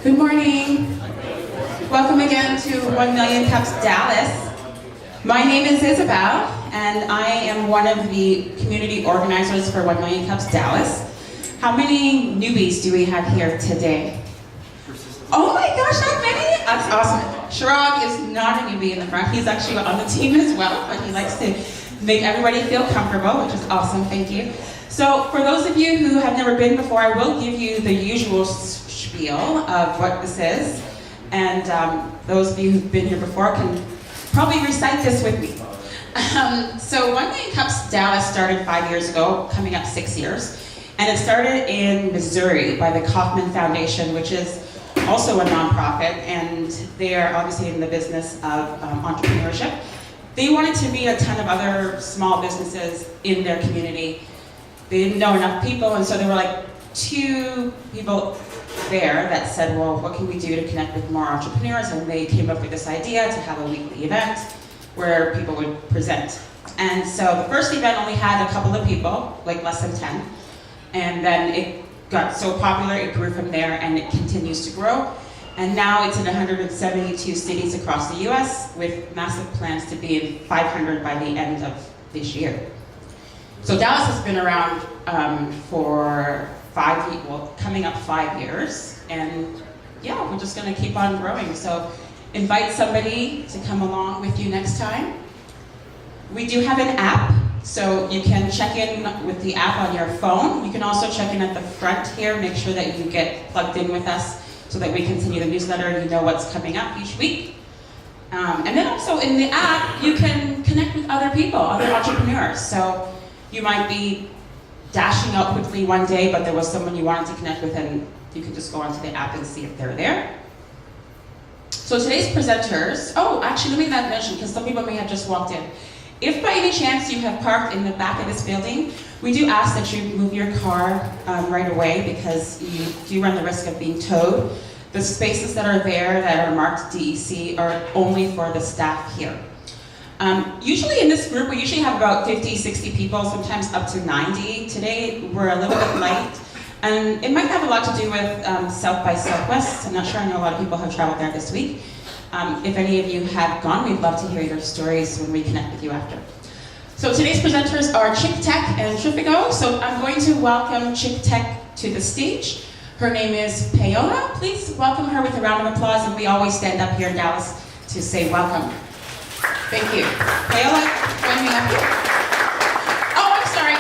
Good morning. Welcome again to 1 Million Cups Dallas. My name is Isabel, and I am one of the community organizers for 1 Million Cups Dallas. How many newbies do we have here today? Oh my gosh, that many? That's awesome. Chirag is not a newbie in the front. He's actually on the team as well, but he likes to make everybody feel comfortable, which is awesome. Thank you. So for those of you who have never been before, I will give you the usual spiel of what this is. And those of you who've been here before can probably recite this with me. So 1 Million Cups Dallas started 5 years ago, coming up 6 years. And it started in Missouri by the Kauffman Foundation, which is also a nonprofit, and they are obviously in the business of entrepreneurship. They wanted to meet a ton of other small businesses in their community. They didn't know enough people, and so there were like 2 people there that said, well, what can we do to connect with more entrepreneurs? And they came up with this idea to have a weekly event where people would present. And so the first event only had a couple of people, like less than 10. And then it got so popular, it grew from there, and it continues to grow. And now it's in 172 cities across the US, with massive plans to be in 500 by the end of this year. So Dallas has been around for coming up 5 years, and yeah, we're just gonna keep on growing. So invite somebody to come along with you next time. We do have an app, so you can check in with the app on your phone. You can also check in at the front here, make sure that you get plugged in with us so that we continue the newsletter and you know what's coming up each week. And then also in the app, you can connect with other people, other entrepreneurs. So you might be dashing out quickly one day, but there was someone you wanted to connect with, and you can just go onto the app and see if they're there. So today's presenters, actually let me not mention, because some people may have just walked in. If by any chance you have parked in the back of this building, we do ask that you move your car right away, because you do run the risk of being towed. The spaces that are there that are marked DEC are only for the staff here. Usually in this group, we usually have about 50, 60 people, sometimes up to 90. Today, we're a little bit light. And it might have a lot to do with South by Southwest. I'm not sure, I know a lot of people have traveled there this week. If any of you have gone, we'd love to hear your stories when we connect with you after. So today's presenters are ChickTech and Trifigo. So I'm going to welcome ChickTech to the stage. Her name is Paola. Please welcome her with a round of applause, and we always stand up here in Dallas to say welcome. Thank you. Paola, join me up here. Oh, I'm sorry.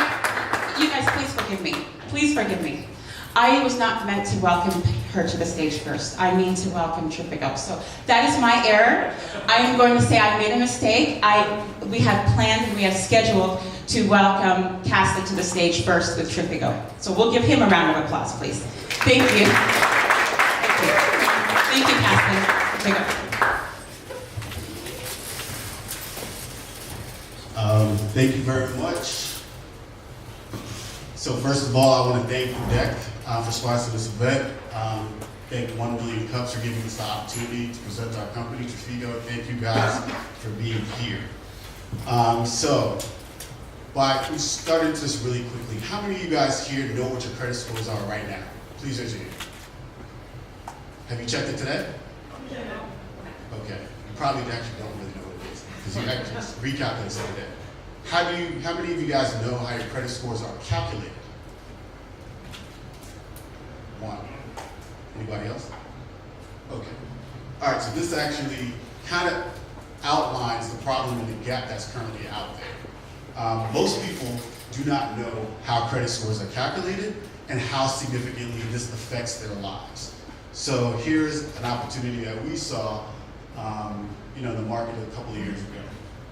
You guys, please forgive me. Please forgive me. I was not meant to welcome her to the stage first. I mean to welcome Trifigo. So that is my error. I am going to say I made a mistake. We have planned and we have scheduled to welcome Caston to the stage first with Trifigo. So we'll give him a round of applause, please. Thank you. Thank you. Thank you, Caston. Trifigo. Thank you very much. So first of all, I want to thank DEC for sponsoring this event. Thank 1 Million Cups for giving us the opportunity to present our company, Trifigo. Thank you guys for being here. So, we started this really quickly. How many of you guys here know what your credit scores are right now? Please raise your hand. Have you checked it today? Okay. You probably actually don't really know what it is, because you actually just recalculated it today. How many of you guys know how your credit scores are calculated? 1. Anybody else? Okay. All right, so this actually kind of outlines the problem and the gap that's currently out there. Most people do not know how credit scores are calculated and how significantly this affects their lives. So here's an opportunity that we saw in the market a couple of years ago.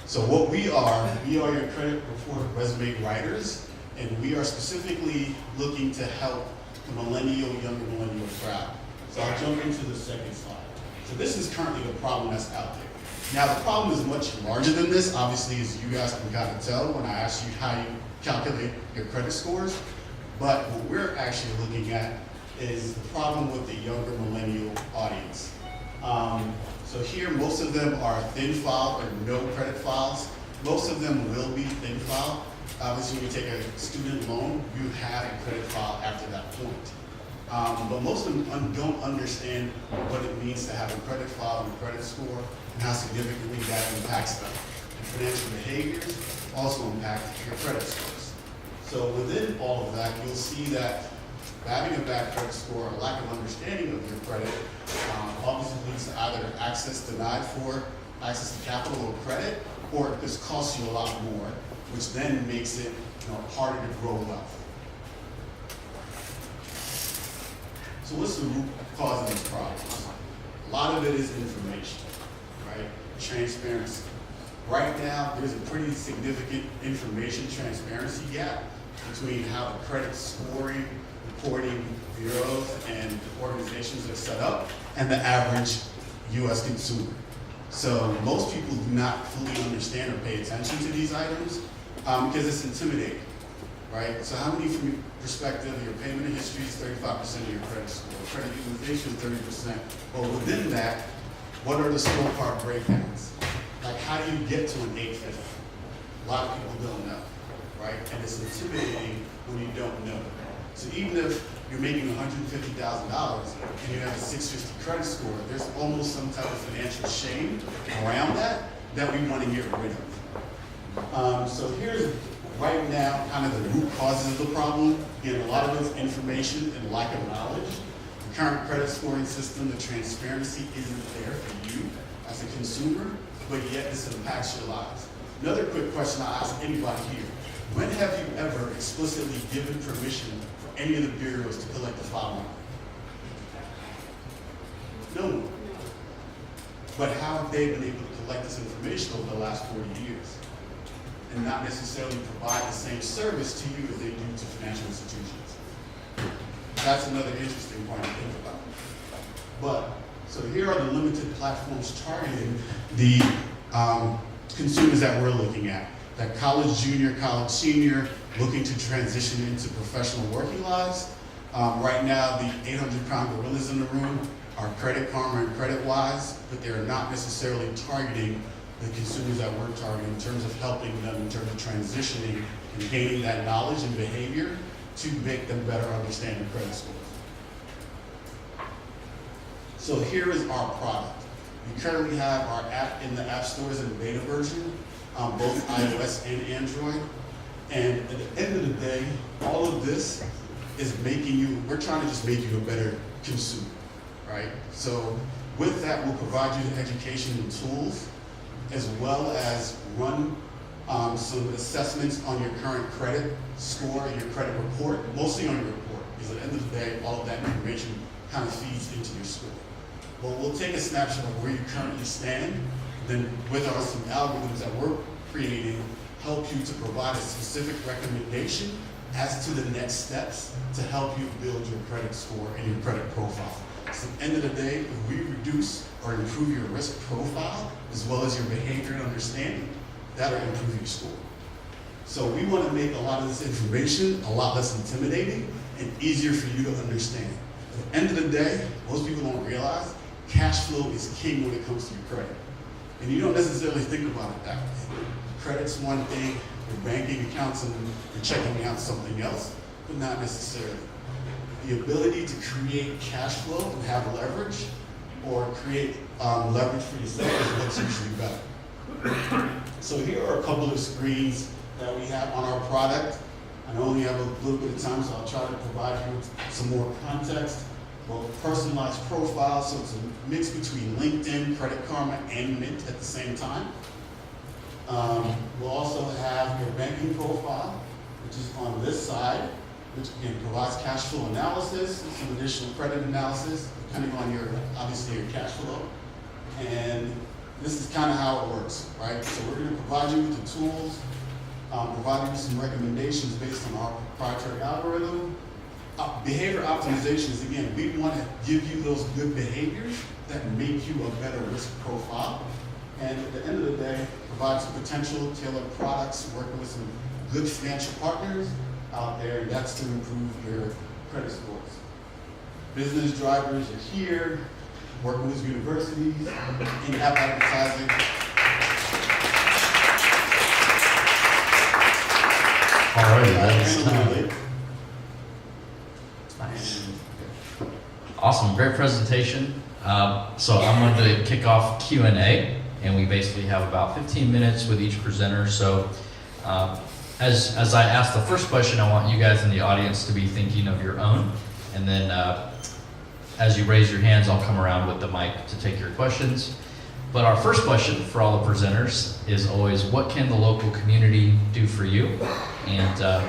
So what we are your credit report resume writers, and we are specifically looking to help the younger millennial crowd. So I'll jump into the second slide. So this is currently the problem that's out there. Now the problem is much larger than this, obviously, as you guys can kind of tell when I asked you how you calculate your credit scores. But what we're actually looking at is the problem with the younger millennial audience. So here, most of them are thin file or no credit files. Most of them will be thin file. Obviously, when you take a student loan, you have a credit file after that point. But most of them don't understand what it means to have a credit file and a credit score and how significantly that impacts them. And financial behaviors also impact your credit scores. So within all of that, you'll see that having a bad credit score or lack of understanding of your credit obviously leads to either access denied for access to capital or credit, or it just costs you a lot more, which then makes it harder to grow wealth. So what's the root cause of these problems? A lot of it is information, right? Transparency. Right now, there's a pretty significant information transparency gap between how the credit scoring, reporting bureaus and organizations are set up and the average US consumer. So most people do not fully understand or pay attention to these items because it's intimidating, right? So how many from your perspective, your payment history is 35% of your credit score, credit utilization is 30%. Well, within that, what are the scorecard breakdowns? Like how do you get to an 850? A lot of people don't know, right? And it's intimidating when you don't know. So even if you're making $150,000 and you have a 650 credit score, there's almost some type of financial shame around that we want to get rid of. So here's right now kind of the root causes of the problem. Again, a lot of it's information and lack of knowledge. The current credit scoring system, the transparency isn't there for you as a consumer, but yet this impacts your lives. Another quick question I ask anybody here. When have you ever explicitly given permission for any of the bureaus to collect the file number? No one. But how have they been able to collect this information over the last 40 years and not necessarily provide the same service to you as they do to financial institutions? That's another interesting point to think about. But, so here are the limited platforms targeting the consumers that we're looking at. That college junior, college senior, looking to transition into professional working lives. Right now, the 800-pound gorillas in the room are Credit Karma and CreditWise, but they're not necessarily targeting the consumers that we're targeting in terms of helping them in terms of transitioning and gaining that knowledge and behavior to make them better understand their credit scores. So here is our product. We currently have our app in the app stores in the beta version, both iOS and Android. And at the end of the day, all of this is making you, we're trying to just make you a better consumer, right? So with that, we'll provide you the education and tools, as well as run some assessments on your current credit score and your credit report, mostly on your report, because at the end of the day, all of that information kind of feeds into your score. Well, we'll take a snapshot of where you currently stand, then with some algorithms that we're creating, help you to provide a specific recommendation as to the next steps to help you build your credit score and your credit profile. So at the end of the day, if we reduce or improve your risk profile, as well as your behavior and understanding, that'll improve your score. So we want to make a lot of this information a lot less intimidating and easier for you to understand. At the end of the day, most people don't realize cash flow is king when it comes to your credit. And you don't necessarily think about it that way. Credit's one thing, your banking accounts and your checking account's something else, but not necessarily. The ability to create cash flow and have leverage, or create leverage for yourself is what's usually better. So here are a couple of screens that we have on our product. I only have a little bit of time, so I'll try to provide you with some more context. Well, personalized profile, so it's a mix between LinkedIn, Credit Karma, and Mint at the same time. We'll also have your banking profile, which is on this side, which again provides cash flow analysis, some additional credit analysis, depending on your, obviously, your cash flow. And this is kind of how it works, right? So we're going to provide you with the tools, provide you some recommendations based on our proprietary algorithm. Behavior optimization is, again, we want to give you those good behaviors that make you a better risk profile. And at the end of the day, provide some potential tailored products, working with some good financial partners out there, and that's to improve your credit scores. Business drivers are here, working with universities, in-app advertising. All right, that's time. Awesome, great presentation. So I'm going to kick off Q&A, and we basically have about 15 minutes with each presenter. So as I ask the first question, I want you guys in the audience to be thinking of your own, and then as you raise your hands, I'll come around with the mic to take your questions. But our first question for all the presenters is always, what can the local community do for you? And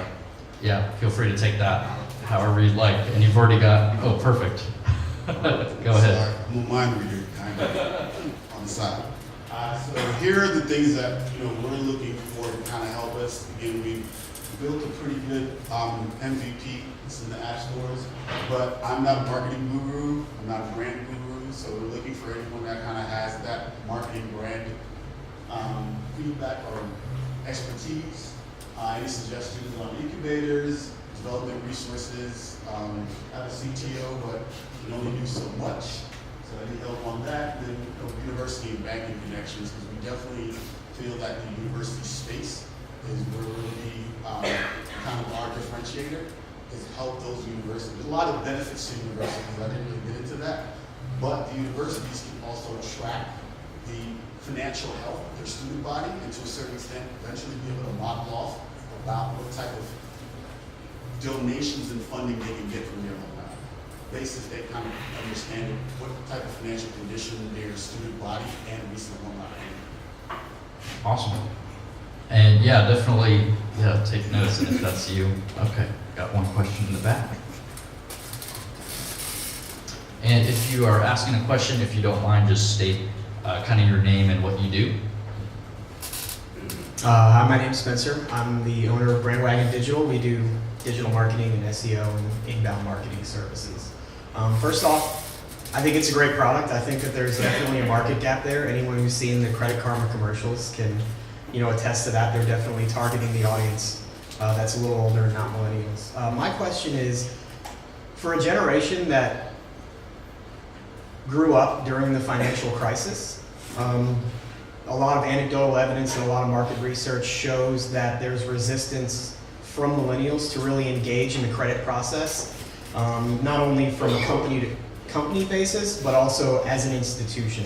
yeah, feel free to take that however you'd like. And you've already got, oh, perfect. Go ahead. Sorry, I'm a mind reader, kind of, on the side. So here are the things that we're looking for to kind of help us. Again, we built a pretty good MVP. It's in the app stores, but I'm not a marketing guru. I'm not a brand guru. So we're looking for anyone that kind of has that marketing brand feedback or expertise. Any suggestions on incubators, development resources. I have a CTO, but can only do so much. So any help on that, then university and banking connections, because we definitely feel that the university space is where we're really kind of our differentiator, is help those universities. There's a lot of benefits to universities, I didn't really get into that, but the universities can also track the financial health of their student body, and to a certain extent, eventually be able to model off about what type of donations and funding they can get from their alumni. Basis they kind of understand what type of financial condition their student body and recent alumni are in. Awesome. And yeah, definitely, take notes if that's you. Okay, got one question in the back. And if you are asking a question, if you don't mind, just state kind of your name and what you do. Hi, my name's Spencer. I'm the owner of Brandwagon Digital. We do digital marketing and SEO and inbound marketing services. First off, I think it's a great product. I think that there's definitely a market gap there. Anyone who's seen the Credit Karma commercials can, attest to that. They're definitely targeting the audience that's a little older, not millennials. My question is, for a generation that grew up during the financial crisis, a lot of anecdotal evidence and a lot of market research shows that there's resistance from millennials to really engage in the credit process, not only from a company to company basis, but also as an institution.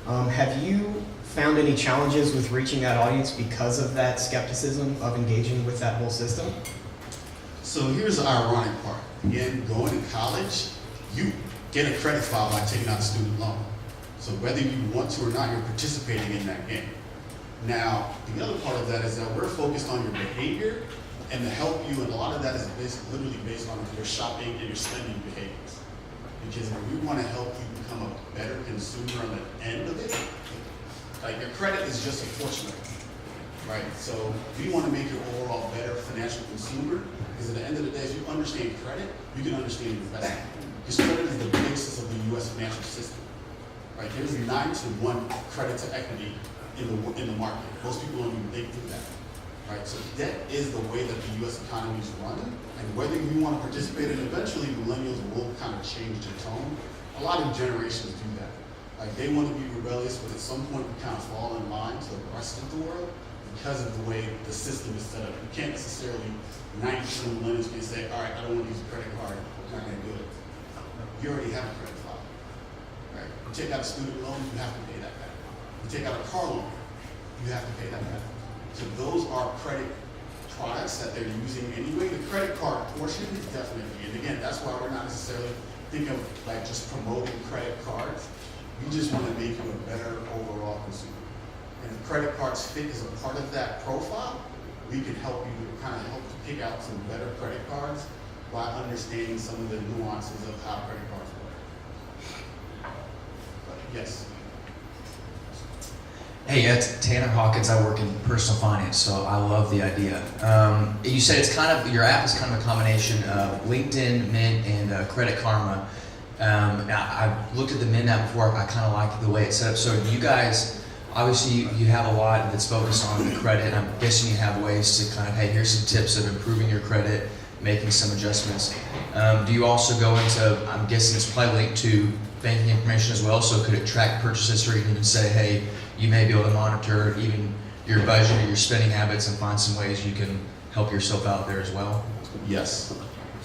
Have you found any challenges with reaching that audience because of that skepticism of engaging with that whole system? So here's the ironic part. Again, going to college, you get a credit file by taking out a student loan. So whether you want to or not, you're participating in that game. Now, the other part of that is that we're focused on your behavior and to help you, and a lot of that is literally based on your shopping and your spending behaviors. Because we want to help you become a better consumer on the end of it. Like your credit is just a fortune, right? So we want to make you overall better financial consumer, because at the end of the day, if you understand credit, you can understand investment. Because credit is the basis of the U.S. financial system. Right, there's a 9-to-1 credit to equity in the market. Most people don't even think through that. Right, so debt is the way that the U.S. economy is run, and whether you want to participate in, eventually millennials will kind of change their tone. A lot of generations do that. Like they want to be rebellious, but at some point we kind of fall in line to the rest of the world because of the way the system is set up. You can't necessarily, 90% of millennials can say, all right, I don't want to use a credit card, I'm not going to do it. You already have a credit file. Right? You take out a student loan, you have to pay that back. You take out a car loan, you have to pay that back. So those are credit products that they're using anyway. The credit card portion is definitely, and again, that's why we're not necessarily thinking of like just promoting credit cards. We just want to make you a better overall consumer. And if credit cards fit as a part of that profile, we can help you kind of help to pick out some better credit cards by understanding some of the nuances of how credit cards work. But yes. Hey, it's Tanner Hawkins. I work in personal finance, so I love the idea. You said it's kind of, your app is kind of a combination of LinkedIn, Mint, and Credit Karma. Now, I've looked at the Mint app before. I kind of like the way it's set up. So you guys, obviously, you have a lot that's focused on the credit, and I'm guessing you have ways to kind of, hey, here's some tips of improving your credit, making some adjustments. Do you also go into, I'm guessing it's probably linked to banking information as well, so could it track purchases, or you can even say, hey, you may be able to monitor even your budget or your spending habits and find some ways you can help yourself out there as well? Yes.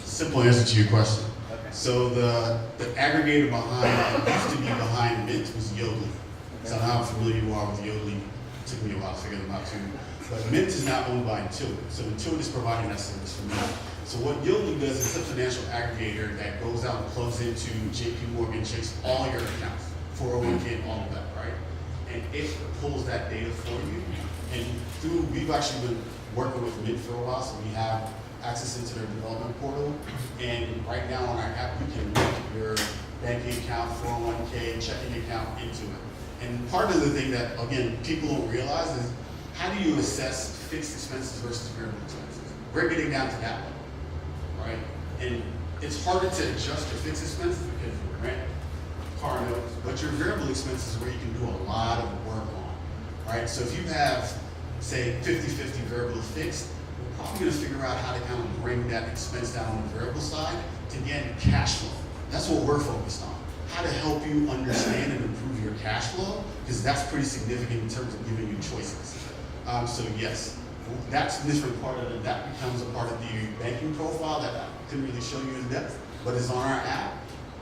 Simple answer to your question. Okay. So the aggregator behind, it used to be behind Mint was Yodlee. So I don't know how familiar you are with Yodlee. It took me a while to figure them out too. But Mint is now owned by Intuit. So Intuit is providing that service for me. So what Yodlee does is a financial aggregator that goes out and plugs into JP Morgan Chase, all your accounts, 401k and all of that, right? And it pulls that data for you. And we've actually been working with Mint for a while, so we have access into their development portal. And right now on our app, you can link your banking account, 401k, checking account into it. And part of the thing that, again, people don't realize is how do you assess fixed expenses versus variable expenses? We're getting down to that level, right? And it's harder to adjust your fixed expenses because of rent, car notes, but your variable expenses is where you can do a lot of work on, right? So if you have, say, 50-50 variable to fixed, we're probably gonna figure out how to kind of bring that expense down on the variable side to get cash flow. That's what we're focused on. How to help you understand and improve your cash flow, because that's pretty significant in terms of giving you choices. So yes, that's a different part of it. That becomes a part of the banking profile that I couldn't really show you in depth, but it's on our app.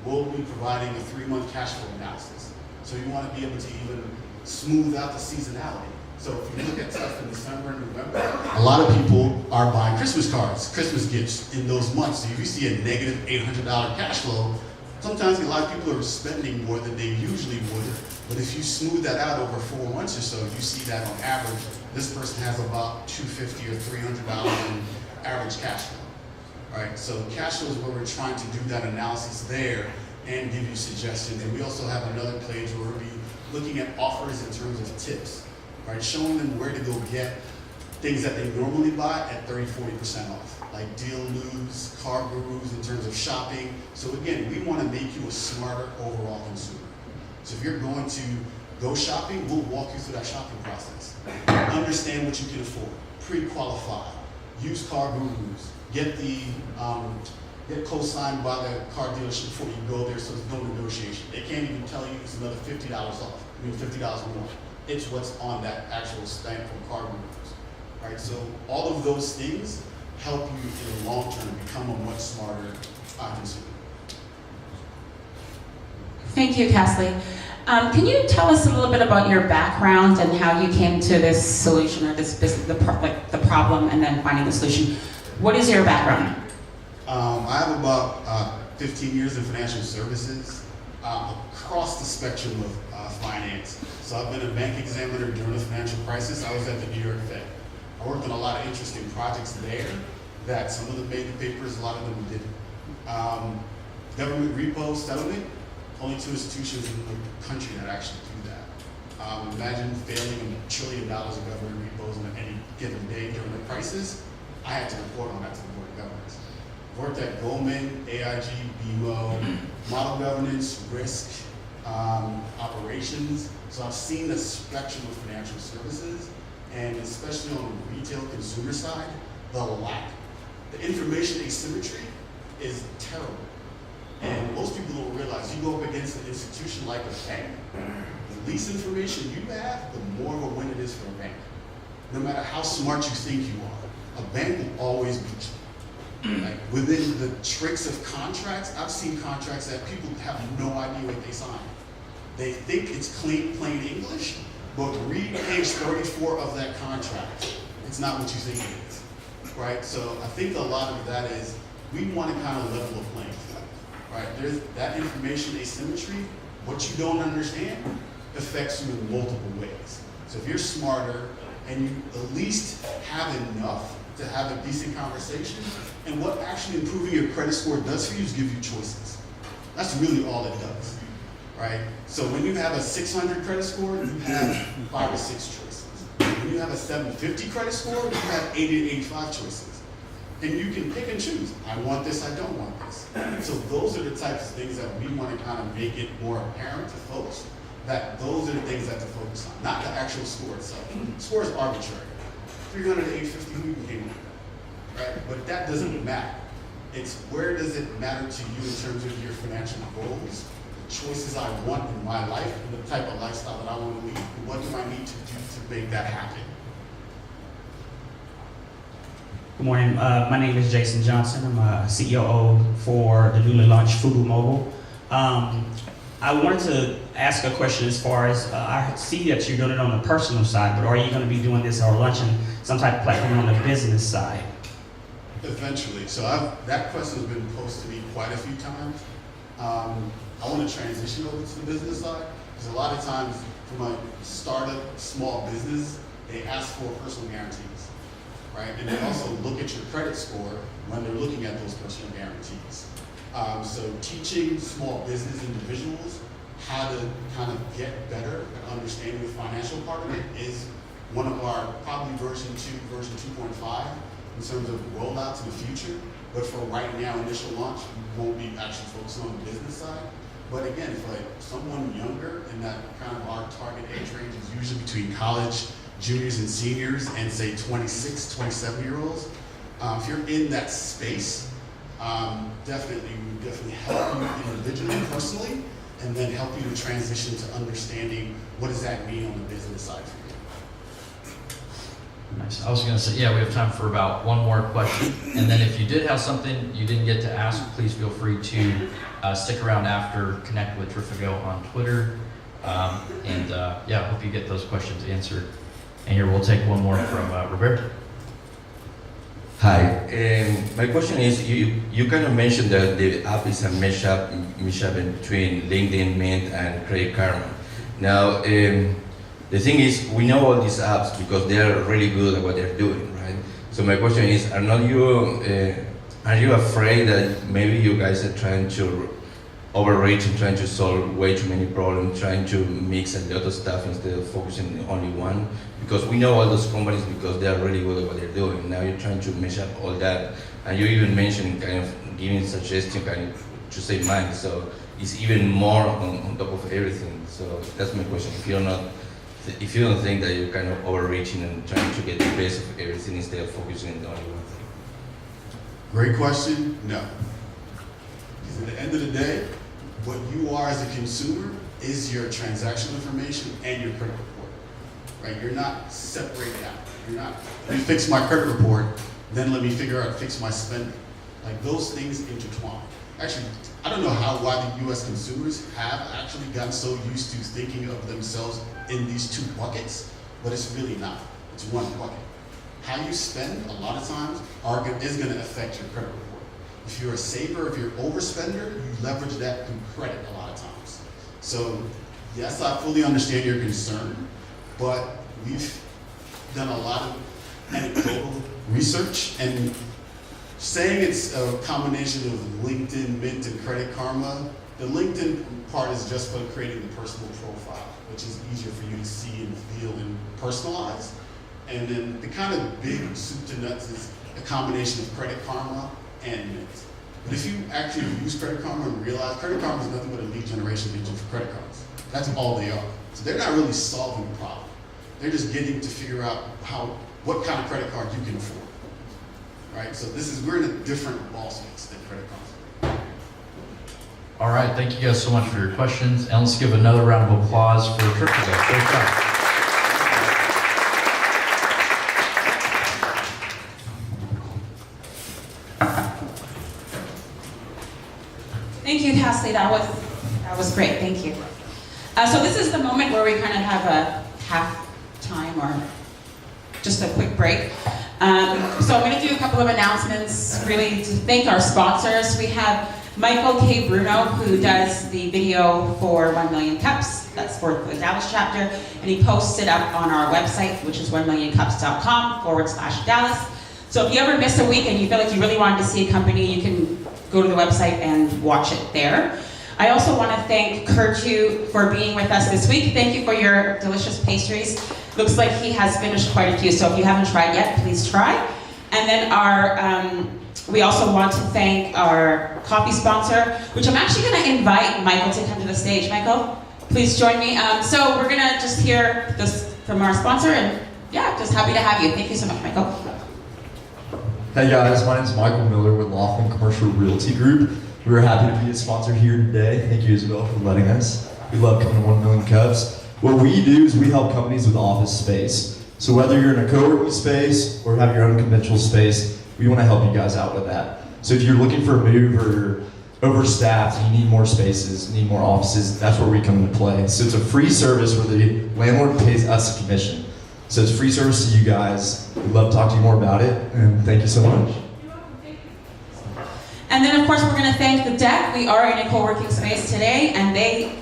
We'll be providing a 3-month cash flow analysis. So you want to be able to even smooth out the seasonality. So if you look at stuff in December and November, a lot of people are buying Christmas cards, Christmas gifts in those months. So if you see a negative $800 cash flow, sometimes a lot of people are spending more than they usually would, but if you smooth that out over 4 months or so, you see that on average, this person has about $250 or $300 in average cash flow, right? So cash flow is where we're trying to do that analysis there and give you suggestions. And we also have another page where we'll be looking at offers in terms of tips, right? Showing them where to go get things that they normally buy at 30-40% off, like Deal News, Car Gurus in terms of shopping. So again, we want to make you a smarter overall consumer. So if you're going to go shopping, we'll walk you through that shopping process. Understand what you can afford, pre-qualify, use Car Gurus, get co-signed by the car dealership before you go there, so there's no negotiation. They can't even tell you it's another $50 off, I mean $50 more. It's what's on that actual stamp from Car Gurus, right? So all of those things help you in the long term become a much smarter consumer. Thank you, Casley. Can you tell us a little bit about your background and how you came to this solution or this business, the problem and then finding the solution? What is your background? I have about 15 years in financial services across the spectrum of finance. So I've been a bank examiner during the financial crisis. I was at the New York Fed. I worked on a lot of interesting projects there that some of them made the papers, a lot of them didn't. Government repo settlement, only 2 institutions in the country that actually do that. Imagine failing $1 trillion of government repos on any given day during the crisis. I had to report on that to the Board of Governors. Worked at Goldman, AIG, BMO, model governance, risk, operations. So I've seen the spectrum of financial services, and especially on the retail consumer side, the information asymmetry is terrible. And most people don't realize you go up against an institution like a bank, the least information you have, the more of a win it is for a bank. No matter how smart you think you are, a bank will always beat you. Like within the tricks of contracts, I've seen contracts that people have no idea what they sign. They think it's plain English, but read page 34 of that contract. It's not what you think it is, right? So I think a lot of that is we want to kind of level the playing field, right? There's that information asymmetry. What you don't understand affects you in multiple ways. So if you're smarter and you at least have enough to have a decent conversation, and what actually improving your credit score does for you is give you choices. That's really all it does, right? So when you have a 600 credit score, you have 5 or 6 choices. When you have a 750 credit score, you have 80 to 85 choices. And you can pick and choose. I want this, I don't want this. So those are the types of things that we want to kind of make it more apparent to folks that those are the things that to focus on, not the actual score itself. The score is arbitrary. 300 to 850, who came up with, right? But that doesn't matter. It's where does it matter to you in terms of your financial goals, the choices I want in my life, and the type of lifestyle that I want to lead, and what do I need to do to make that happen? Good morning. My name is Jason Johnson. I'm a COO for the newly launched Fubu Mobile. I wanted to ask a question as far as I see that you're doing it on the personal side, but are you going to be doing this or launching some type of platform on the business side? Eventually. So that question has been posed to me quite a few times. I want to transition over to the business side because a lot of times from a startup small business, they ask for personal guarantees, right? And they also look at your credit score when they're looking at those personal guarantees. So teaching small business individuals how to kind of get better at understanding the financial part of it is one of our probably version 2.5 in terms of rollout to the future. But for right now, initial launch, we won't be actually focusing on the business side. But again, for like someone younger, and that kind of our target age range is usually between college, juniors and seniors, and say 26, 27-year-olds. If you're in that space, definitely help you individually, personally, and then help you to transition to understanding what does that mean on the business side for you. Nice. I was going to say, yeah, we have time for about one more question. And then if you did have something you didn't get to ask, please feel free to stick around after, connect with Trifigo on Twitter. Yeah, hope you get those questions answered. And here we'll take one more from Roberto. Hi, my question is, you kind of mentioned that the app is a mashup in between LinkedIn, Mint, and Credit Karma. Now, the thing is, we know all these apps because they are really good at what they're doing, right? So my question is, are you afraid that maybe you guys are trying to overreach and trying to solve way too many problems, trying to mix a lot of stuff instead of focusing on only one? Because we know all those companies because they are really good at what they're doing. Now you're trying to mesh up all that, and you even mentioned kind of giving suggestion kind of to save money. So it's even more on top of everything. So that's my question. If you don't think that you're kind of overreaching and trying to get the best of everything instead of focusing on only one thing. Great question. No. Because at the end of the day, what you are as a consumer is your transactional information and your credit report, right? You're not separated out. You're not, let me fix my credit report, then let me figure out, fix my spending. Like those things intertwine. Actually, I don't know why the US consumers have actually gotten so used to thinking of themselves in these two buckets, but it's really not. It's one bucket. How you spend, a lot of times, is gonna affect your credit report. If you're a saver, if you're an overspender, you leverage that through credit a lot of times. So, yes, I fully understand your concern, but we've done a lot of anecdotal research, and saying it's a combination of LinkedIn, Mint, and Credit Karma, the LinkedIn part is just for creating the personal profile, which is easier for you to see and feel and personalize. And then the kind of big soup to nuts is a combination of Credit Karma and Mint. But if you actually use Credit Karma and realize Credit Karma is nothing but a lead generation engine for credit cards. That's all they are. So they're not really solving the problem. They're just getting to figure out what kind of credit card you can afford. Right? So we're in a different ball space than Credit Karma. All right, thank you guys so much for your questions. And let's give another round of applause for Trifigo. Great job. Thank you, Tasli. That was great. Thank you. So this is the moment where we kind of have a half time or just a quick break. So I'm going to do a couple of announcements, really to thank our sponsors. We have Michael K. Bruno, who does the video for 1 Million Cups. That's for the Dallas chapter. And he posts it up on our website, which is 1millioncups.com/Dallas. So if you ever miss a week and you feel like you really wanted to see a company, you can go to the website and watch it there. I also want to thank Kurtu for being with us this week. Thank you for your delicious pastries. Looks like he has finished quite a few, so if you haven't tried yet, please try. And then we also want to thank our coffee sponsor, which I'm actually going to invite Michael to come to the stage. Michael, please join me. So we're going to just hear this from our sponsor, and yeah, just happy to have you. Thank you so much, Michael. Hey guys, my name is Michael Miller with Laughlin Commercial Realty Group. We're happy to be a sponsor here today. Thank you, Isabel, for letting us. We love coming to 1 Million Cups. What we do is we help companies with office space. So whether you're in a co-working space or have your own conventional space, We want to help you guys out with that. So if you're looking for a move or overstaffed and you need more spaces, need more offices, that's where we come into play. So it's a free service where the landlord pays us a commission. So it's free service to you guys. We'd love to talk to you more about it, and thank you so much. And then of course we're going to thank the deck. We are in a co-working space today, and they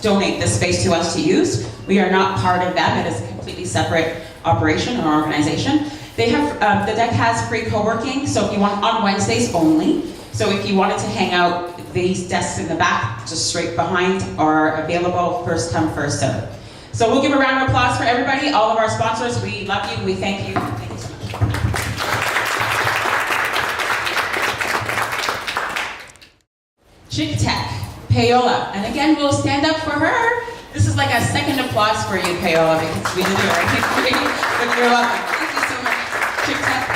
donate this space to us to use. We are not part of them. It is a completely separate operation or organization. They have, the deck has free co-working, so if you want, on Wednesdays only. So if you wanted to hang out, these desks in the back, just straight behind, are available, first come, first served. So we'll give a round of applause for everybody, all of our sponsors. We love you, we thank you. Thank you so much. ChickTech, Paola. And again, we'll stand up for her. This is like a second applause for you, Paola, because we did it right for you. But you're welcome. Thank you so much. ChickTech.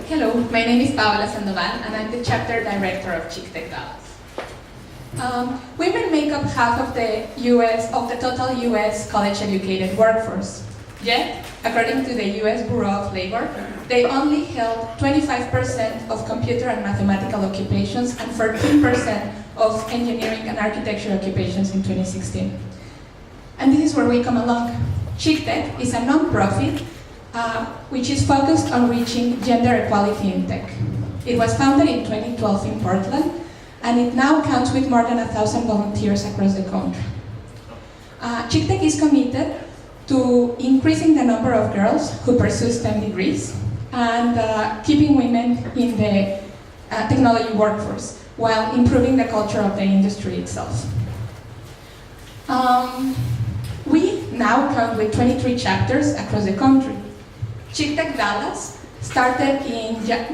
Hello, my name is Paola Sandoval, and I'm the chapter director of ChickTech Dallas. Women make up half of the total U.S. college-educated workforce. Yet, according to the U.S. Bureau of Labor, they only held 25% of computer and mathematical occupations and 14% of engineering and architecture occupations in 2016. And this is where we come along. ChickTech is a non-profit which is focused on reaching gender equality in tech. It was founded in 2012 in Portland, and it now counts with more than 1,000 volunteers across the country. ChickTech is committed to increasing the number of girls who pursue STEM degrees and keeping women in the technology workforce while improving the culture of the industry itself. We now count with 23 chapters across the country. ChickTech Dallas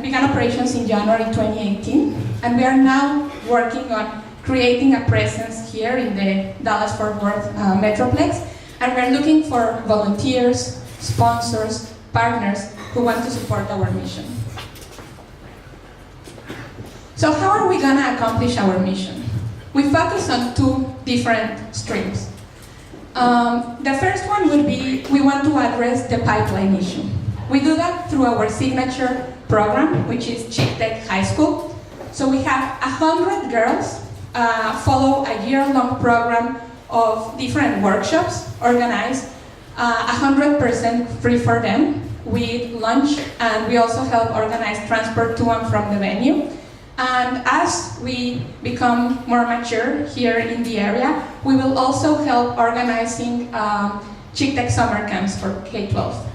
began operations in January 2018, and we are now working on creating a presence here in the Dallas-Fort Worth Metroplex, and we're looking for volunteers, sponsors, partners who want to support our mission. So how are we going to accomplish our mission? We focus on two different streams. The first one would be we want to address the pipeline issue. We do that through our signature program, which is ChickTech High School. So we have 100 girls follow a year-long program of different workshops organized, 100% free for them, with lunch, and we also help organize transport to and from the venue. And as we become more mature here in the area, we will also help organizing ChickTech summer camps for K-12.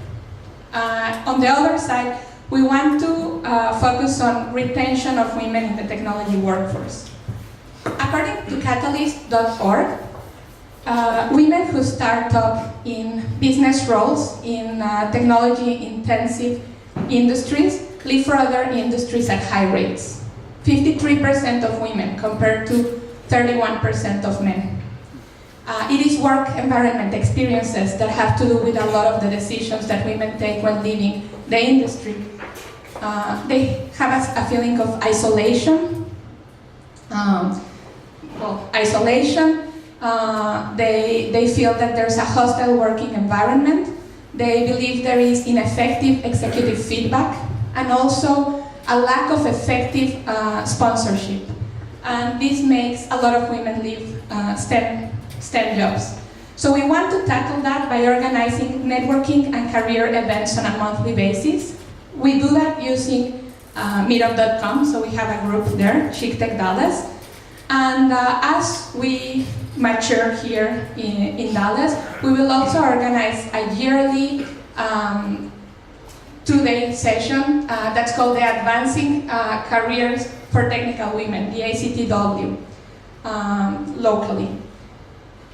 On the other side, we want to focus on retention of women in the technology workforce. According to Catalyst.org, women who start up in business roles in technology-intensive industries leave for other industries at high rates. 53% of women compared to 31% of men. It is work environment experiences that have to do with a lot of the decisions that women take when leaving the industry. They have a feeling of isolation. They feel that there's a hostile working environment. They believe there is ineffective executive feedback and also a lack of effective sponsorship. And this makes a lot of women leave STEM jobs. So we want to tackle that by organizing networking and career events on a monthly basis. We do that using meetup.com, so we have a group there, ChickTech Dallas. And as we mature here in Dallas, we will also organize a yearly two-day session that's called the Advancing Careers for Technical Women, the ACTW, locally.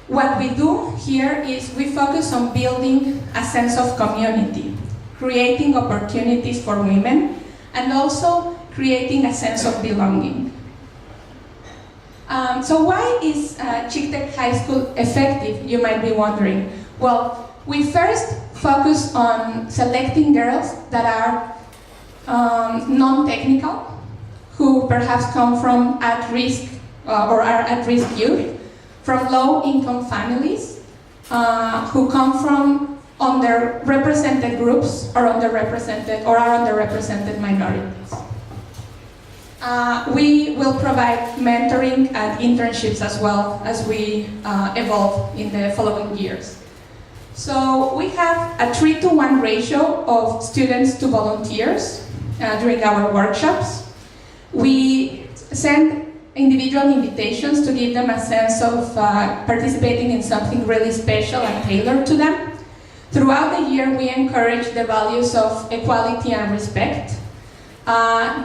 What we do here is we focus on building a sense of community, creating opportunities for women, and also creating a sense of belonging. So why is ChickTech High School effective, you might be wondering? Well, we first focus on selecting girls that are non-technical, who perhaps come from at-risk or are at-risk youth, from low-income families who come from underrepresented groups or are underrepresented minorities. We will provide mentoring and internships as well as we evolve in the following years. So we have a 3-to-1 ratio of students to volunteers during our workshops. We send individual invitations to give them a sense of participating in something really special and tailored to them. Throughout the year, we encourage the values of equality and respect.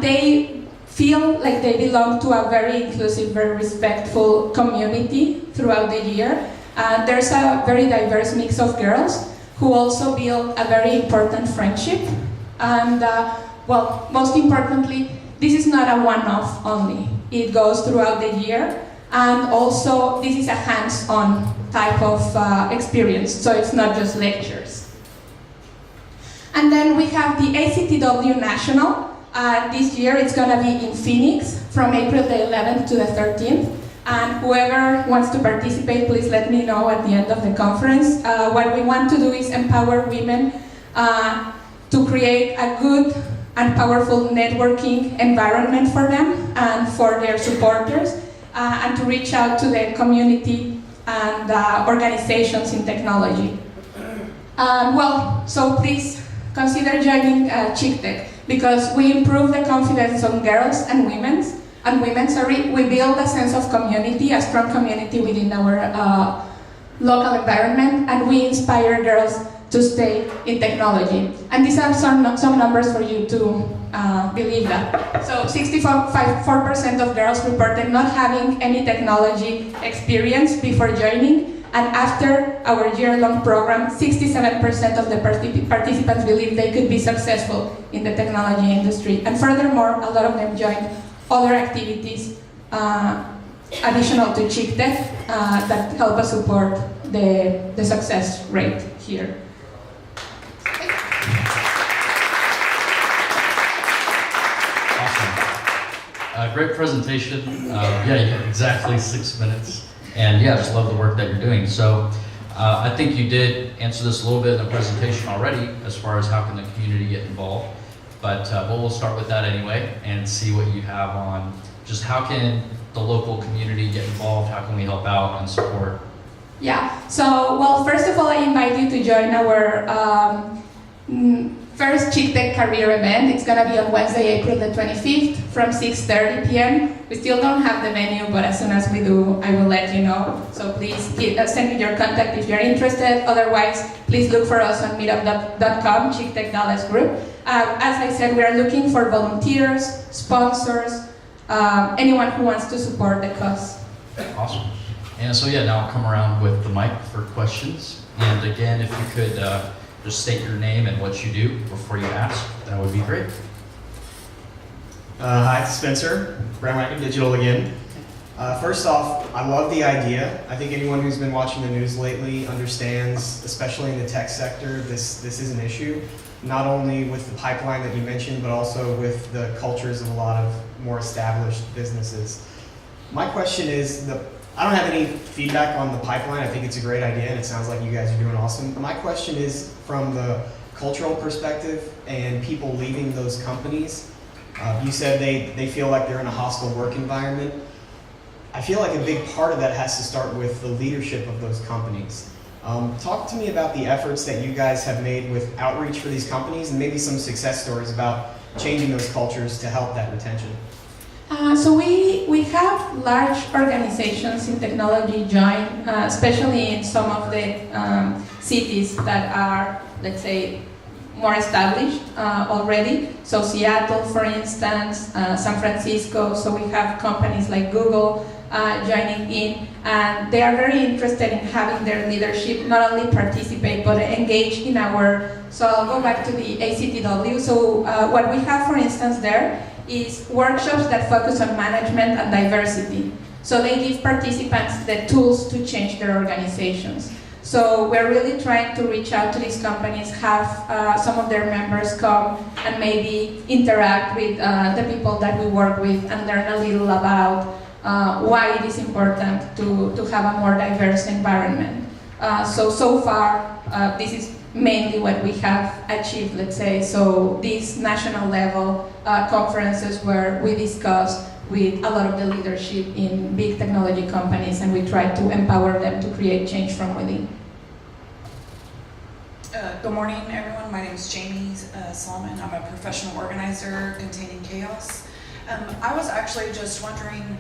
They feel like they belong to a very inclusive, very respectful community throughout the year. There's a very diverse mix of girls who also build a very important friendship. And well, most importantly, this is not a one-off only. It goes throughout the year, and also this is a hands-on type of experience, so it's not just lectures. And then we have the ACTW National. This year it's going to be in Phoenix from April the 11th to the 13th. And whoever wants to participate, please let me know at the end of the conference. What we want to do is empower women to create a good and powerful networking environment for them and for their supporters, and to reach out to the community and organizations in technology. So please consider joining ChickTech, because we improve the confidence of girls and women. We build a sense of community, a strong community within our local environment, and we inspire girls to stay in technology. And these are some numbers for you to believe that. So 64% of girls reported not having any technology experience before joining, and after our year-long program, 67% of the participants believe they could be successful in the technology industry. And furthermore, a lot of them joined other activities additional to ChickTech that help us support the success rate here. Great presentation. Yeah, you have exactly 6 minutes. And yeah, I just love the work that you're doing. So I think you did answer this a little bit in the presentation already, as far as how can the community get involved. But we'll start with that anyway and see what you have on just how can the local community get involved, how can we help out and support? Yeah, so well, first of all, I invite you to join our first ChickTech career event. It's going to be on Wednesday, April the 25th from 6:30 p.m. We still don't have the venue, but as soon as we do, I will let you know. So please send me your contact if you're interested. Otherwise, please look for us on meetup.com, ChickTech Dallas group. As I said, we are looking for volunteers, sponsors, anyone who wants to support the cause. Awesome. And so yeah, now I'll come around with the mic for questions. And again, if you could just state your name and what you do before you ask, that would be great. Hi, it's Spencer, Brandwagon Digital again. First off, I love the idea. I think anyone who's been watching the news lately understands, especially in the tech sector, this is an issue. Not only with the pipeline that you mentioned, but also with the cultures of a lot of more established businesses. My question is, I don't have any feedback on the pipeline. I think it's a great idea, and it sounds like you guys are doing awesome. But my question is, from the cultural perspective and people leaving those companies, you said they feel like they're in a hostile work environment. I feel like a big part of that has to start with the leadership of those companies. Talk to me about the efforts that you guys have made with outreach for these companies, and maybe some success stories about changing those cultures to help that retention. So we have large organizations in technology join, especially in some of the cities that are, let's say, more established already. So Seattle, for instance, San Francisco. So we have companies like Google joining in, and they are very interested in having their leadership not only participate but engage in our. So I'll go back to the ACTW. So what we have, for instance, there is workshops that focus on management and diversity. So they give participants the tools to change their organizations. So we're really trying to reach out to these companies, have some of their members come and maybe interact with the people that we work with and learn a little about why it is important to have a more diverse environment. So far, this is mainly what we have achieved, let's say. So these national level conferences where we discuss with a lot of the leadership in big technology companies, and we try to empower them to create change from within. Good morning, everyone. My name is Jamie Solomon. I'm a professional organizer containing chaos. I was actually just wondering,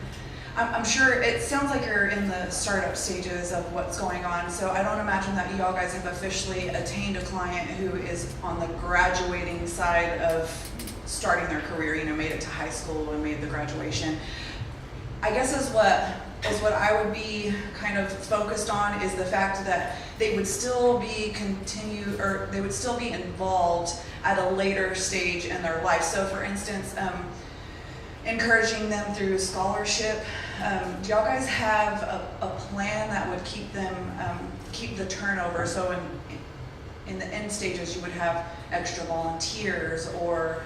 I'm sure it sounds like you're in the startup stages of what's going on, so I don't imagine that y'all guys have officially attained a client who is on the graduating side of starting their career, made it to high school and made the graduation. I guess is what I would be kind of focused on is the fact that they would still be they would still be involved at a later stage in their life. So for instance, encouraging them through scholarship. Do y'all guys have a plan that would keep them, keep the turnover? So in the end stages, you would have extra volunteers or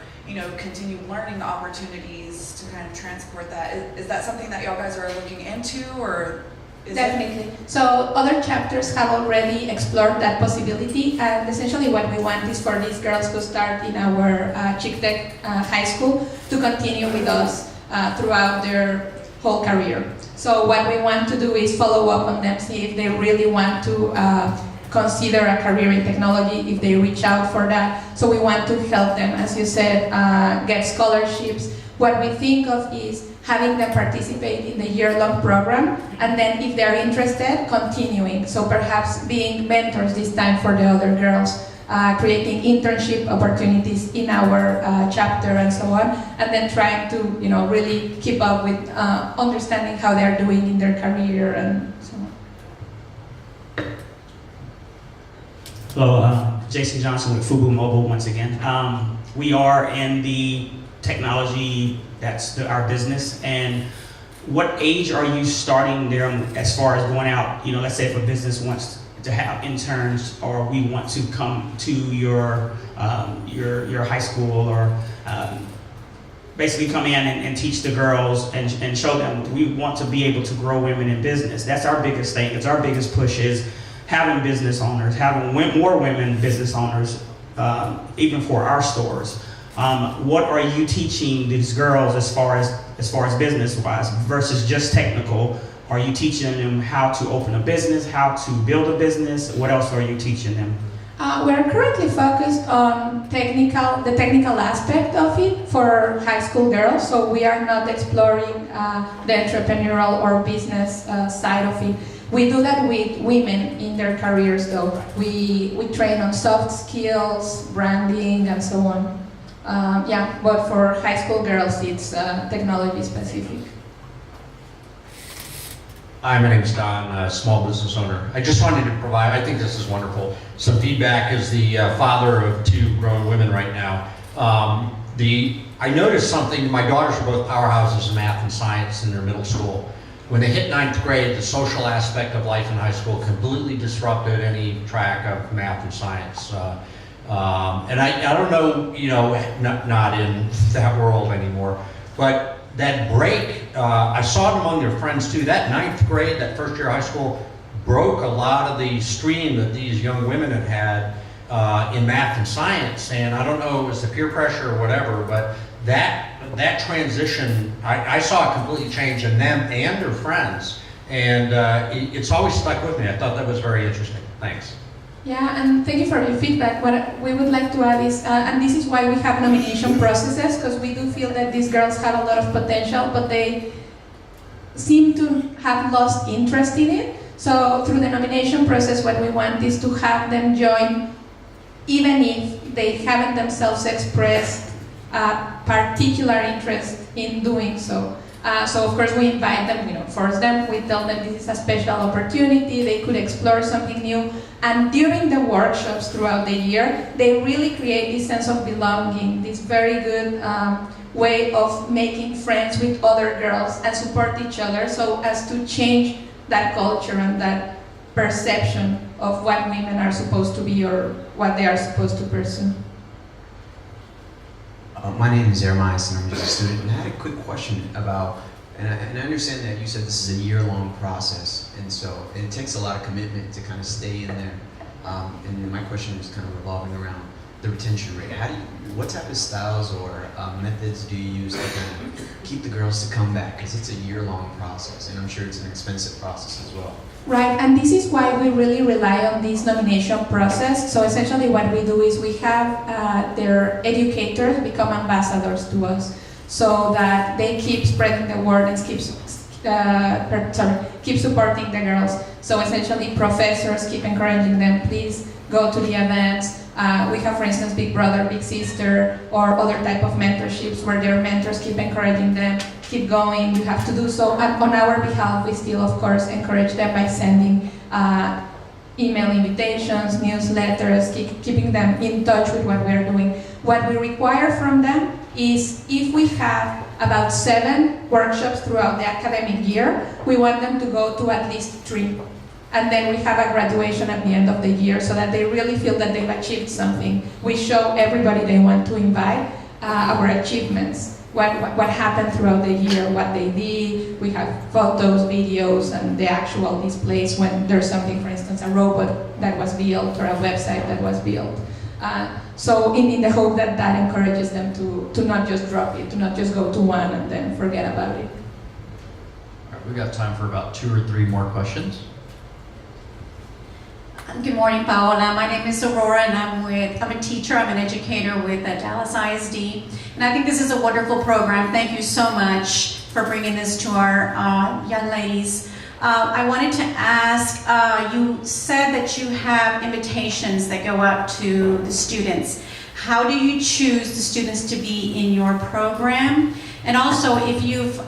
continued learning opportunities to kind of transport that. Is that something that y'all guys are looking into, or is Definitely. So other chapters have already explored that possibility, and essentially what we want is for these girls who start in our ChickTech high school to continue with us throughout their whole career. So what we want to do is follow up on them, see if they really want to consider a career in technology, if they reach out for that. So we want to help them, as you said, get scholarships. What we think of is having them participate in the year-long program, and then if they're interested, continuing. So perhaps being mentors this time for the other girls, creating internship opportunities in our chapter and so on, and then trying to really keep up with understanding how they're doing in their career and so on. Hello, Jason Johnson with Fubu Mobile once again. We are in the technology, that's our business. And what age are you starting there as far as going out? Let's say if a business wants to have interns, or we want to come to your high school, or basically come in and teach the girls and show them we want to be able to grow women in business. That's our biggest thing. It's our biggest push is having business owners, having more women business owners, even for our stores. What are you teaching these girls as far as business-wise versus just technical? Are you teaching them how to open a business, how to build a business? What else are you teaching them? We're currently focused on the technical aspect of it for high school girls, so we are not exploring the entrepreneurial or business side of it. We do that with women in their careers, though. We train on soft skills, branding, and so on. But for high school girls, it's technology specific. Hi, my name is Don, a small business owner. I just wanted to provide, I think this is wonderful, some feedback as the father of 2 grown women right now. I noticed something. My daughters are both powerhouses in math and science in their middle school. When they hit 9th grade, the social aspect of life in high school completely disrupted any track of math and science. And I don't know, not in that world anymore, but that break, I saw it among their friends too. That 9th grade, that first year of high school, broke a lot of the stream that these young women had in math and science. And I don't know, it was the peer pressure or whatever, but that transition, I saw it completely change in them and their friends. And it's always stuck with me. I thought that was very interesting. Thanks. Yeah, and thank you for your feedback. What we would like to add is, and this is why we have nomination processes, because we do feel that these girls have a lot of potential, but they seem to have lost interest in it. So through the nomination process, what we want is to have them join, even if they haven't themselves expressed a particular interest in doing so. So of course we invite them, we don't force them, we tell them this is a special opportunity, they could explore something new. And during the workshops throughout the year, they really create this sense of belonging, this very good way of making friends with other girls and support each other, so as to change that culture and that perception of what women are supposed to be or what they are supposed to pursue. My name is Jeremiah, and I'm just a student. And I had a quick question about, And I understand that you said this is a year-long process, and so it takes a lot of commitment to kind of stay in there. And then my question is kind of revolving around the retention rate. What type of styles or methods do you use to kind of keep the girls to come back? Because it's a year-long process, and I'm sure it's an expensive process as well. Right, and this is why we really rely on this nomination process. So essentially what we do is we have their educators become ambassadors to us, so that they keep spreading the word and keep supporting the girls. So essentially professors keep encouraging them, please go to the events. We have, for instance, Big Brother, Big Sister, or other type of mentorships where their mentors keep encouraging them, keep going, you have to do so. And on our behalf, we still, of course, encourage them by sending email invitations, newsletters, keeping them in touch with what we're doing. What we require from them is if we have about 7 workshops throughout the academic year, we want them to go to at least 3. And then we have a graduation at the end of the year so that they really feel that they've achieved something. We show everybody they want to invite our achievements, what happened throughout the year, what they did. We have photos, videos, and the actual displays when there's something, for instance, a robot that was built or a website that was built. So in the hope that that encourages them to not just drop it, to not just go to one and then forget about it. All right, we got time for about 2 or 3 more questions. Good morning, Paola. My name is Aurora, and I'm a teacher. I'm an educator with Dallas ISD, and I think this is a wonderful program. Thank you so much for bringing this to our young ladies. I wanted to ask, you said that you have invitations that go out to the students. How do you choose the students to be in your program? And also, if you've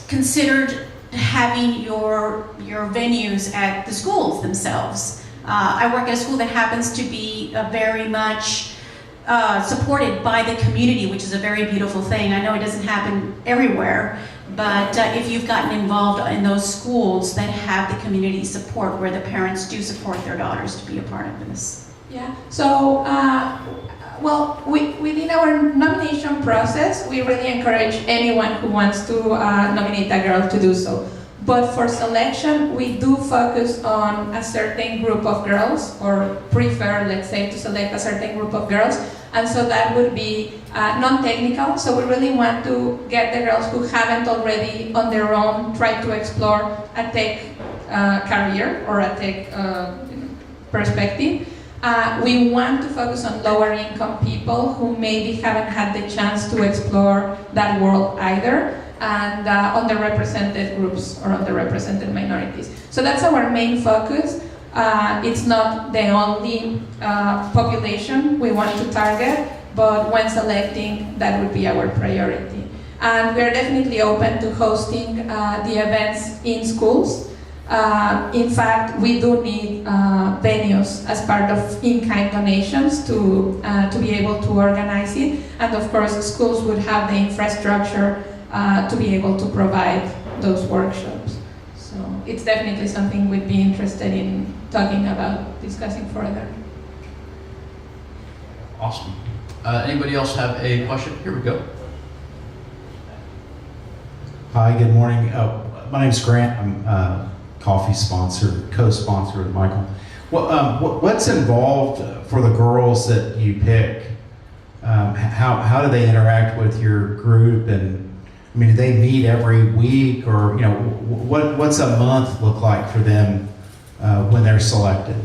considered having your venues at the schools themselves. I work at a school that happens to be very much supported by the community, which is a very beautiful thing. I know it doesn't happen everywhere, but if you've gotten involved in those schools that have the community support, where the parents do support their daughters to be a part of this. Yeah, so well, within our nomination process, we really encourage anyone who wants to nominate a girl to do so. But for selection, we do focus on a certain group of girls, or prefer, let's say, to select a certain group of girls. And so that would be non-technical. So we really want to get the girls who haven't already on their own tried to explore a tech career or a tech perspective. We want to focus on lower income people who maybe haven't had the chance to explore that world either, and underrepresented groups or underrepresented minorities. So that's our main focus. It's not the only population we want to target, but when selecting, that would be our priority. And we're definitely open to hosting the events in schools. In fact, we do need venues as part of in-kind donations to be able to organize it. And of course, schools would have the infrastructure to be able to provide those workshops. So it's definitely something we'd be interested in talking about, discussing further. Awesome. Anybody else have a question? Here we go. Hi, good morning. My name's Grant. I'm coffee sponsor, co-sponsor with Michael. What's involved for the girls that you pick? How do they interact with your group? And I mean, do they meet every week, or what's a month look like for them when they're selected?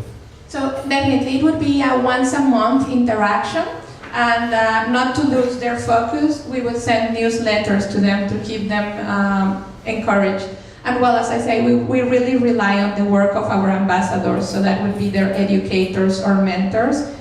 So definitely, it would be a once a month interaction, and not to lose their focus, we would send newsletters to them to keep them encouraged. And well, as I say, we really rely on the work of our ambassadors, so that would be their educators or mentors,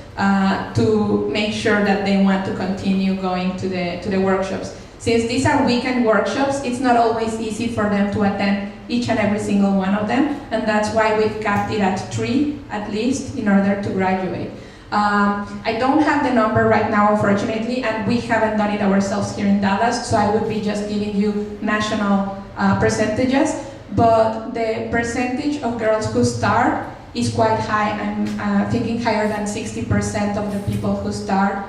to make sure that they want to continue going to the workshops. Since these are weekend workshops, it's not always easy for them to attend each and every single one of them, and that's why we've capped it at 3 at least in order to graduate. I don't have the number right now, unfortunately, and we haven't done it ourselves here in Dallas, so I would be just giving you national percentages, but the percentage of girls who start is quite high. I'm thinking higher than 60% of the people who start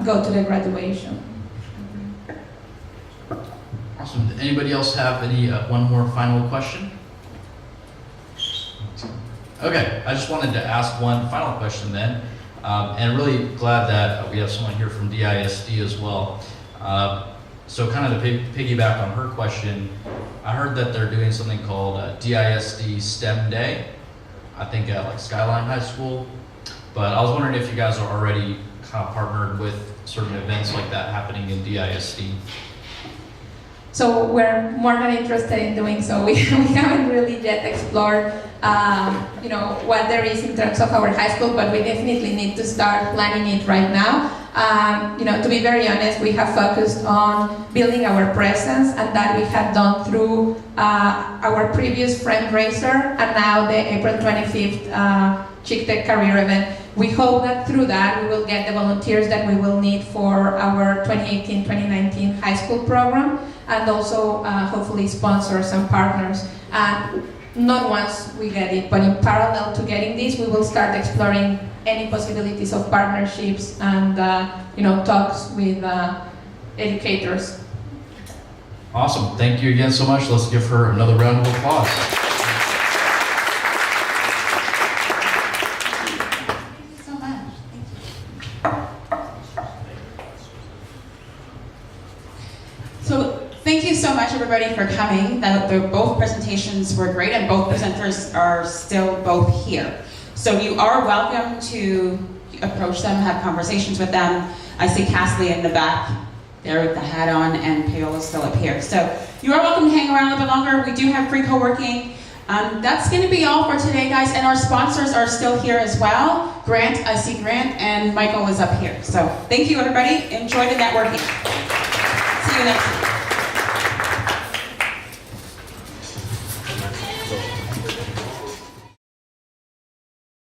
go to the graduation. Awesome. Anybody else have any one more final question? Okay, I just wanted to ask one final question then, and really glad that we have someone here from DISD as well. So kind of to piggyback on her question, I heard that they're doing something called DISD STEM Day, I think at like Skyline High School, but I was wondering if you guys are already kind of partnered with certain events like that happening in DISD. So we're more than interested in doing so. We haven't really yet explored, what there is in terms of our high school, but we definitely need to start planning it right now. To be very honest, we have focused on building our presence, and that we had done through our previous fundraiser and now the April 25th ChickTech career event. We hope that through that we will get the volunteers that we will need for our 2018-2019 high school program, and also hopefully sponsor some partners. Not once we get it, but in parallel to getting this, we will start exploring any possibilities of partnerships and talks with educators. Awesome. Thank you again so much. Let's give her another round of applause. Thank you so much, everybody, for coming. Both presentations were great, and both presenters are still both here. So you are welcome to approach them, have conversations with them. I see Cassidy in the back there with the hat on, and Paola's still up here. So you are welcome to hang around a little bit longer. We do have free co-working. That's going to be all for today, guys. And our sponsors are still here as well. Grant, I see Grant, and Michael is up here. So thank you, everybody. Enjoy the networking. See you next week.